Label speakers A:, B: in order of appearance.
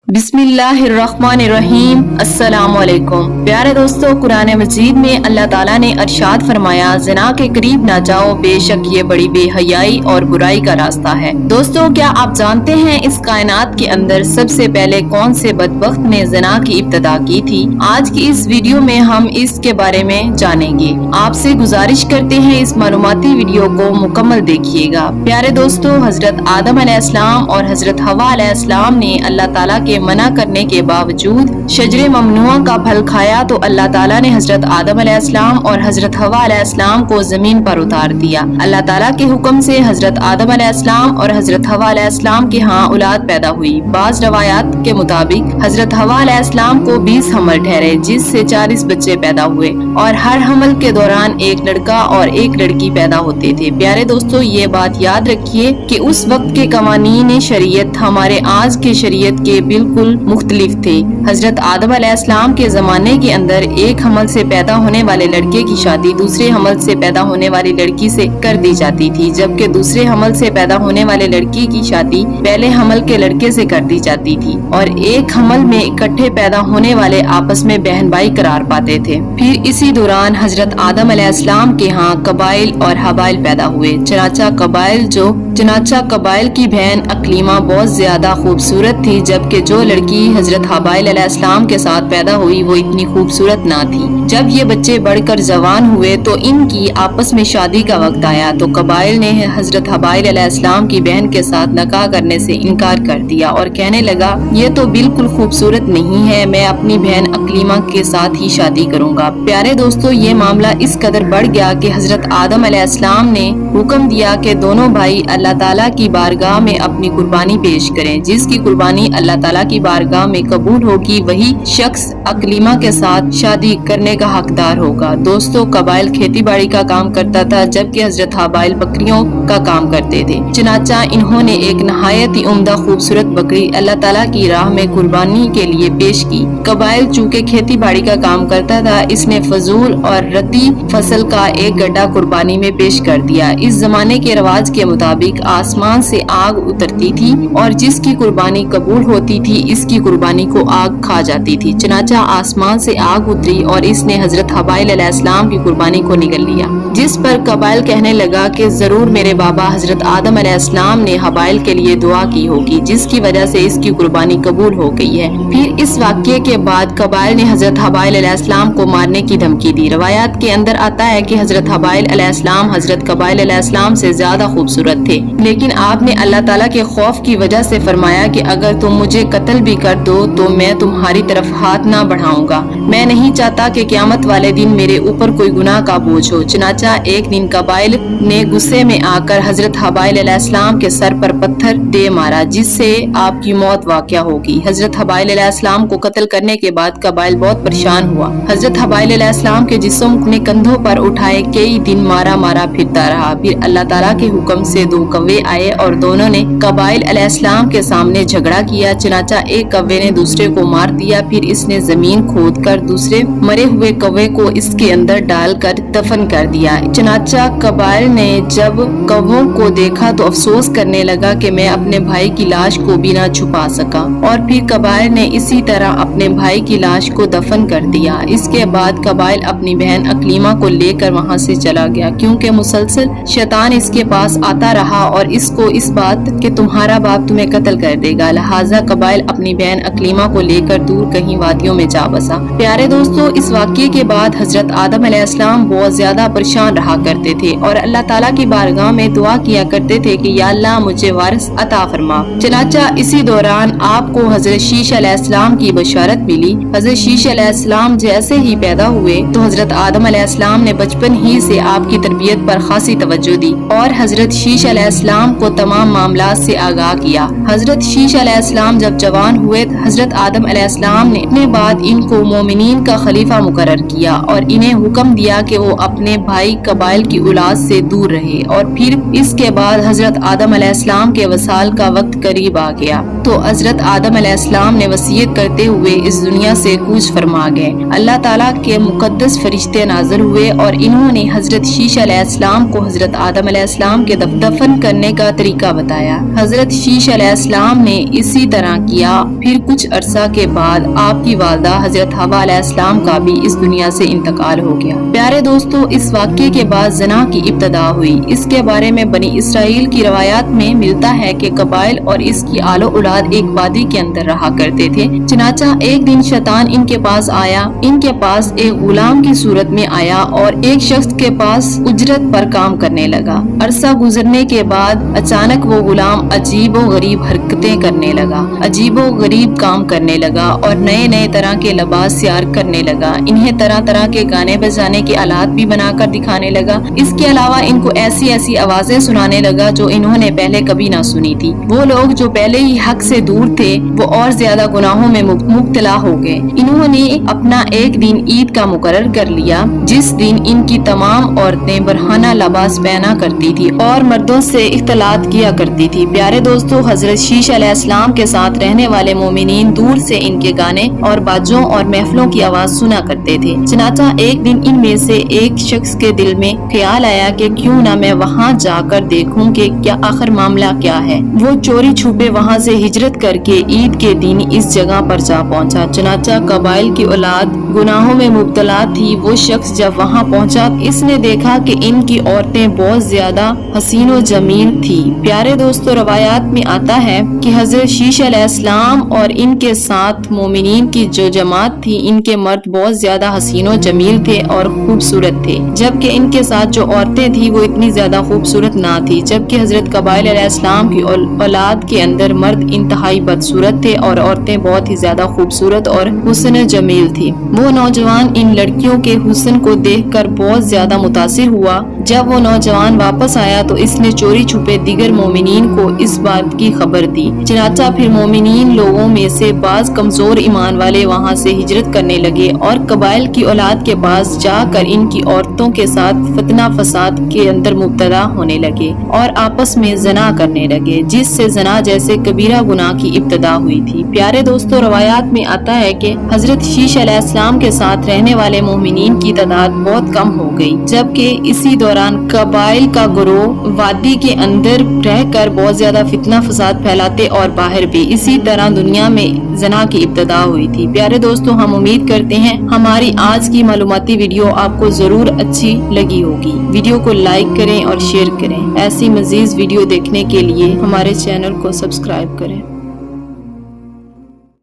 A: बिस्मिल्लाहिर्रहमानिर्रहीम। अस्सलामुअलैकुम। प्यारे दोस्तों, कुरान मजीद में अल्लाह ताला ने इरशाद फरमाया, ज़िना के करीब ना जाओ, बेशक ये बड़ी बेहयाई और बुराई का रास्ता है। दोस्तों, क्या आप जानते हैं इस कायनात के अंदर सबसे पहले कौन से बदबख्त ने ज़िना की इब्तिदा की थी? आज की इस वीडियो में हम इसके बारे में जानेंगे। आपसे गुजारिश करते हैं इस मालूमाती वीडियो को मुकम्मल देखिएगा। प्यारे दोस्तों, हजरत आदम अलैहिस्सलाम और हजरत हवा अलैहिस्सलाम ने अल्लाह ताला के मना करने के बावजूद शजरे ममनुआ का फल खाया तो अल्लाह ताला ने हजरत आदम अलैहिस्सलाम और हजरत हवा अलैहिस्सलाम को जमीन पर उतार दिया। अल्लाह ताला के हुक्म से हजरत आदम अलैहिस्सलाम और हजरत हवा अलैहिस्सलाम के यहाँ औलाद पैदा हुई। बाज रवायात के मुताबिक हजरत हवा अलैहिस्सलाम को 20 हमल ठहरे, जिससे 40 बच्चे पैदा हुए और हर हमल के दौरान एक लड़का और एक लड़की पैदा होते थे। प्यारे दोस्तों, ये बात याद रखिए कि उस वक्त के कवानीन शरीयत हमारे आज के शरीयत के बिल्कुल मुख्तलिफ थे। हजरत आदम अलैहिस्सलाम के जमाने के अंदर एक हमल से पैदा होने वाले लड़के की शादी दूसरे हमल से पैदा होने वाली लड़की से कर दी जाती थी, जबकि दूसरे हमल से पैदा होने वाले लड़की की शादी पहले हमल के लड़के से कर दी जाती थी और एक हमल में इकट्ठे पैदा होने वाले आपस में बहन भाई करार पाते थे। फिर इसी दौरान हजरत आदम अलैहिस्सलाम के यहाँ कबाइल और हबाइल पैदा हुए। चनाचा कबाइल की बहन अकलीमा बहुत ज्यादा खूबसूरत थी, जबकि जो लड़की हजरत हबाइल अलैहिस्सलाम के साथ पैदा हुई वो इतनी खूबसूरत ना थी। जब ये बच्चे बढ़कर जवान हुए तो इनकी आपस में शादी का वक्त आया तो कबाइल ने हजरत हबाइल अलैहिस्सलाम की बहन के साथ निकाह करने से इनकार कर दिया और कहने लगा, ये तो बिल्कुल खूबसूरत नहीं है, मैं अपनी बहन अकलीमा के साथ ही शादी करूंगा। प्यारे दोस्तों, ये मामला इस कदर बढ़ गया कि हजरत आदम अलैहिस्सलाम ने हुक्म दिया कि दोनों भाई अल्लाह ताला की बारगाह में अपनी कुर्बानी पेश करें। जिसकी कुर्बानी अल्लाह ताला की बारगाह में कबूल होगी वही शख्स अकलीमा के साथ शादी करने का हकदार होगा। दोस्तों, कबाइल खेती बाड़ी का काम करता था, जबकि हजरत हबाइल बकरियों का काम करते थे। चनाचा इन्होंने एक नहायत ही उम्दा खूबसूरत बकरी अल्लाह ताला की राह में कुर्बानी के लिए पेश की। कबाइल चूँकि खेती बाड़ी का काम करता था, इसने फजूल और रद्दी फसल का एक गड्ढा कुर्बानी में पेश कर दिया। इस जमाने के रिवाज के मुताबिक आसमान से आग उतरती थी और जिसकी कुर्बानी कबूल होती थी इसकी कुर्बानी को आग खा जाती थी। चनाचा आसमान से आग उतरी और इसने हजरत हबाइल अलैहिस्सलाम की कुर्बानी को निगल लिया, जिस पर कबाइल कहने लगा कि जरूर मेरे बाबा हजरत आदम अलैहिस्सलाम ने हबाइल के लिए दुआ की होगी, जिसकी वजह से इसकी कुर्बानी कबूल हो गई है। फिर इस वाक़ये के बाद कबाइल ने हजरत हबाइल अलैहिस्सलाम को मारने की धमकी दी। रवायात के अंदर आता है कि हजरत हबाइल अलैहिस्सलाम हजरत कबाइल अलैहिस्सलाम से ज्यादा खूबसूरत थे, लेकिन आपने अल्लाह ताला के खौफ की वजह से फरमाया कि अगर तुम मुझे कत्ल भी कर दो तो मैं तुम्हारी तरफ हाथ ना बढ़ाऊंगा। मैं नहीं चाहता कि क़यामत वाले दिन मेरे ऊपर कोई गुनाह का बोझ हो। चनाचा एक दिन कबाइल ने गुस्से में आकर हजरत हबाइल अलैहिस्सलाम के सर पर पत्थर दे मारा, जिससे आपकी मौत वाक़या होगी। हजरत हबाइल अलैहिस्सलाम को कत्ल करने के बाद कबाइल बहुत परेशान हुआ। हजरत हबाइल अलैहिस्सलाम के जिस्म ने कंधों पर उठाए कई दिन मारा मारा फिरता रहा। फिर अल्लाह ताला के हुक्म से 2 कौवे आए और दोनों ने कबाइल अलैहिस्सलाम के सामने झगड़ा किया। चनाचा एक कौवे ने दूसरे को मार दिया, फिर इसने जमीन खोद कर दूसरे मरे हुए कौवे को इसके अंदर डालकर दफन कर दिया। चनाचा कबाइल ने जब कौवों को देखा तो अफसोस करने लगा कि मैं अपने भाई की लाश को भी ना छुपा सका, और फिर कबाइल ने इसी तरह अपने भाई की लाश को दफन कर दिया। इसके बाद कबाइल अपनी बहन अकलीमा को लेकर वहाँ से चला गया, क्योंकि मुसलसल शैतान इसके पास आता रहा और इसको इस बात कि तुम्हारा बाप तुम्हें कत्ल कर देगा। लिहाजा कबाइल अपनी बहन अकलीमा को लेकर दूर कहीं वादियों में जा बसा। प्यारे दोस्तों, इस वाक़ये के बाद हजरत आदम अलैहिस्सलाम बहुत ज्यादा परेशान रहा करते थे और अल्लाह ताला की बारगाह में दुआ किया करते थे कि या अल्लाह मुझे वारिस अता फरमा। चनाचा इसी दौरान आपको हजरत शीश अलैहिस्सलाम की बशारत मिली। हजरत शीश अलैहिस्सलाम जैसे ही पैदा हुए तो हजरत आदम अलैहिस्सलाम ने बचपन ही से आपकी तरबियत पर खासी तवज्जो दी और हजरत शीश अलैहिस्सलाम को तमाम मामलात से आगाह किया। हजरत शीश अलैहिस्सलाम जब जवान हुए हजरत आदम अलैहिस्सलाम ने अपने बाद इनको मोमिनीन का खलीफा मुकर्रर किया और इन्हें हुक्म दिया कि वो अपने भाई कबाइल की औलाद से दूर रहे। और फिर इसके बाद हजरत आदम अलैहिस्सलाम के वसाल का वक्त करीब आ गया تو حضرت آدم علیہ السلام نے وصیت کرتے ہوئے اس دنیا سے کوچ فرما گئے۔ اللہ تعالیٰ کے مقدس فرشتے نازل ہوئے اور انہوں نے حضرت شیش علیہ السلام کو حضرت آدم علیہ السلام کے دفن کرنے کا طریقہ بتایا۔ حضرت شیش علیہ السلام نے اسی طرح کیا۔ پھر کچھ عرصہ کے بعد آپ کی والدہ حضرت حوا علیہ السلام کا بھی اس دنیا سے انتقال ہو گیا۔ پیارے دوستو، اس واقعے کے بعد زنا کی ابتدا ہوئی۔ اس کے بارے میں بنی اسرائیل کی روایات میں ملتا ہے کہ قبائل اور اس کی آل و اولاد ایک وادی کے اندر رہا کرتے تھے۔ چنانچہ ایک دن شیطان ان کے پاس آیا۔ ان کے پاس ایک غلام کی صورت میں آیا اور ایک شخص کے پاس اجرت پر کام کرنے لگا۔ عرصہ گزرنے کے بعد اچانک وہ غلام عجیب و غریب حرکتیں کرنے لگا، عجیب و غریب کام کرنے لگا اور نئے نئے طرح کے لباس تیار کرنے لگا۔ انہیں طرح طرح کے گانے بجانے کے آلات بھی بنا کر دکھانے لگا۔ اس کے علاوہ ان کو ایسی ایسی آوازیں سنانے لگا جو انہوں نے پہلے کبھی نہ سنی تھی۔ وہ لوگ جو پہلے ہی حق سے دور تھے وہ اور زیادہ گناہوں میں مبتلا ہو گئے۔ انہوں نے اپنا ایک دن عید کا مقرر کر لیا جس دن ان کی تمام عورتیں برہنہ لباس پہنا کرتی تھی اور مردوں سے اختلاط کیا کرتی تھی۔ پیارے دوستو، حضرت شیش علیہ السلام کے ساتھ رہنے والے مومنین دور سے ان کے گانے اور باجوں اور محفلوں کی آواز سنا کرتے تھے۔ چنانچہ ایک دن ان میں سے ایک شخص کے دل میں خیال آیا کہ کیوں نہ میں وہاں جا کر دیکھوں کہ کیا آخر معاملہ کیا ہے۔ وہ چوری چھپے وہاں سے ہجرت کر کے عید کے دن اس جگہ پر جا پہنچا۔ چنانچہ قبائل کی اولاد گناہوں میں مبتلا تھی۔ وہ شخص جب وہاں پہنچا اس نے دیکھا کہ ان کی عورتیں بہت زیادہ حسین و جمیل تھی۔ پیارے دوستو، روایات میں آتا ہے کہ حضرت شیش علیہ السلام اور ان کے ساتھ مومنین کی جو جماعت تھی ان کے مرد بہت زیادہ حسین و جمیل تھے اور خوبصورت تھے، جبکہ ان کے ساتھ جو عورتیں تھیں وہ اتنی زیادہ خوبصورت نہ تھی، جبکہ حضرت قبائل علیہ السلام کی اولاد کے اندر مرد انتہائی بدصورت تھے اور عورتیں بہت ہی زیادہ خوبصورت اور حسن جمیل تھی۔ وہ نوجوان ان لڑکیوں کے حسن کو دیکھ کر بہت زیادہ متاثر ہوا۔ جب وہ نوجوان واپس آیا تو اس نے چوری چھپے دیگر مومنین کو اس بات کی خبر دی۔ چنانچہ پھر مومنین لوگوں میں سے بعض کمزور ایمان والے وہاں سے ہجرت کرنے لگے اور قبائل کی اولاد کے پاس جا کر ان کی عورتوں کے ساتھ فتنہ فساد کے اندر مبتلا ہونے لگے اور آپس میں زنا کرنے لگے، جس سے زنا جیسے کبیرہ گناہ کی ابتدا ہوئی تھی۔ پیارے دوستو، روایات میں آتا ہے کہ حضرت شیش علیہ السلام کے ساتھ رہنے والے مومنین کی تعداد بہت کم ہو گئی، جبکہ اسی دوران قبائل کا گروہ وادی کے اندر رہ کر بہت زیادہ فتنہ فساد پھیلاتے اور باہر بھی۔ اسی طرح دنیا میں زنا کی ابتدا ہوئی تھی۔ پیارے دوستو، ہم امید کرتے ہیں ہماری آج کی معلوماتی ویڈیو آپ کو ضرور اچھی لگی ہوگی۔ ویڈیو کو لائک کریں اور شیئر کریں۔ ایسی مزید ویڈیو دیکھنے کے لیے ہمارے چینل کو سبسکرائب کریں۔